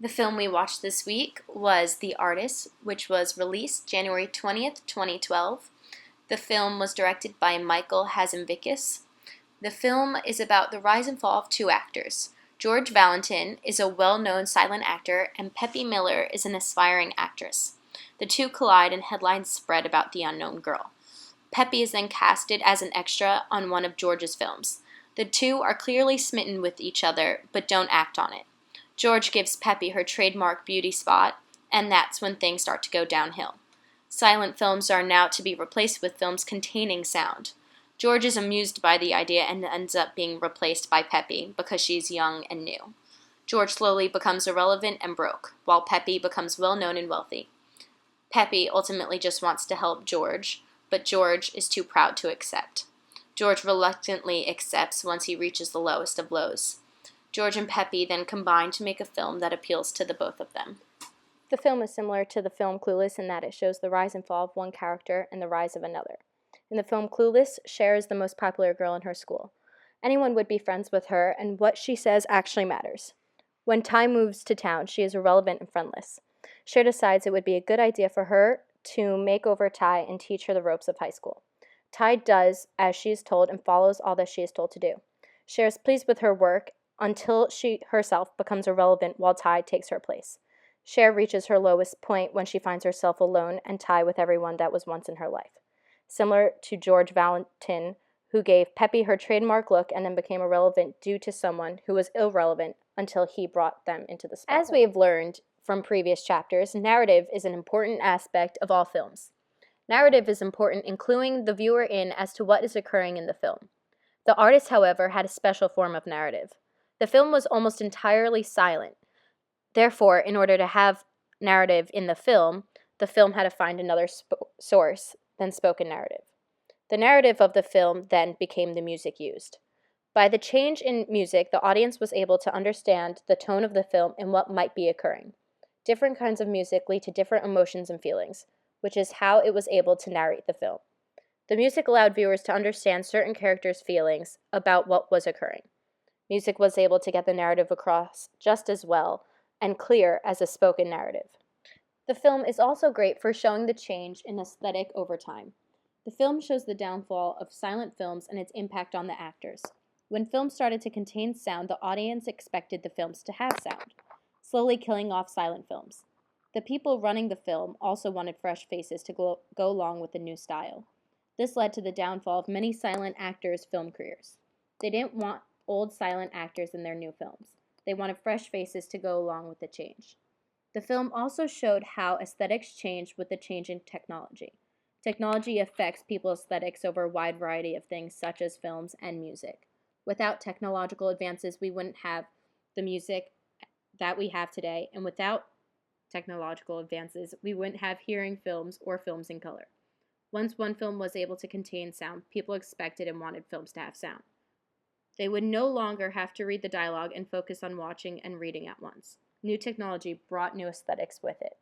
The film we watched this week was The Artist, which was released January 20th, 2012. The film was directed by Michael Hazanavicius. The film is about the rise and fall of two actors. George Valentin is a well-known silent actor, and Peppy Miller is an aspiring actress. The two collide and headlines spread about the unknown girl. Peppy is then casted as an extra on one of George's films. The two are clearly smitten with each other, but don't act on it. George gives Peppy her trademark beauty spot, and that's when things start to go downhill. Silent films are now to be replaced with films containing sound. George is amused by the idea and ends up being replaced by Peppy because she's young and new. George slowly becomes irrelevant and broke, while Peppy becomes well-known and wealthy. Peppy ultimately just wants to help George, but George is too proud to accept. George reluctantly accepts once he reaches the lowest of lows. George and Peppy then combine to make a film that appeals to the both of them. The film is similar to the film Clueless in that it shows the rise and fall of one character and the rise of another. In the film Clueless, Cher is the most popular girl in her school. Anyone would be friends with her, and what she says actually matters. When Ty moves to town, she is irrelevant and friendless. Cher decides it would be a good idea for her to make over Ty and teach her the ropes of high school. Ty does as she is told and follows all that she is told to do. Cher is pleased with her work until she herself becomes irrelevant while Ty takes her place. Cher reaches her lowest point when she finds herself alone and Ty with everyone that was once in her life. Similar to George Valentin, who gave Peppy her trademark look and then became irrelevant due to someone who was irrelevant until he brought them into the spotlight. As we have learned from previous chapters, narrative is an important aspect of all films. Narrative is important in cluing the viewer in as to what is occurring in the film. The Artist, however, had a special form of narrative. The film was almost entirely silent. Therefore, in order to have narrative in the film had to find another source than spoken narrative. The narrative of the film then became the music used. By the change in music, the audience was able to understand the tone of the film and what might be occurring. Different kinds of music lead to different emotions and feelings, which is how it was able to narrate the film. The music allowed viewers to understand certain characters' feelings about what was occurring. Music was able to get the narrative across just as well and clear as a spoken narrative. The film is also great for showing the change in aesthetic over time. The film shows the downfall of silent films and its impact on the actors. When films started to contain sound, the audience expected the films to have sound, slowly killing off silent films. The people running the film also wanted fresh faces to go along with the new style. This led to the downfall of many silent actors' film careers. They didn't want old silent actors in their new films. They wanted fresh faces to go along with the change. The film also showed how aesthetics changed with the change in technology. Technology affects people's aesthetics over a wide variety of things, such as films and music. Without technological advances, we wouldn't have the music that we have today, and without technological advances, we wouldn't have hearing films or films in color. Once one film was able to contain sound, people expected and wanted films to have sound. They would no longer have to read the dialogue and focus on watching and reading at once. New technology brought new aesthetics with it.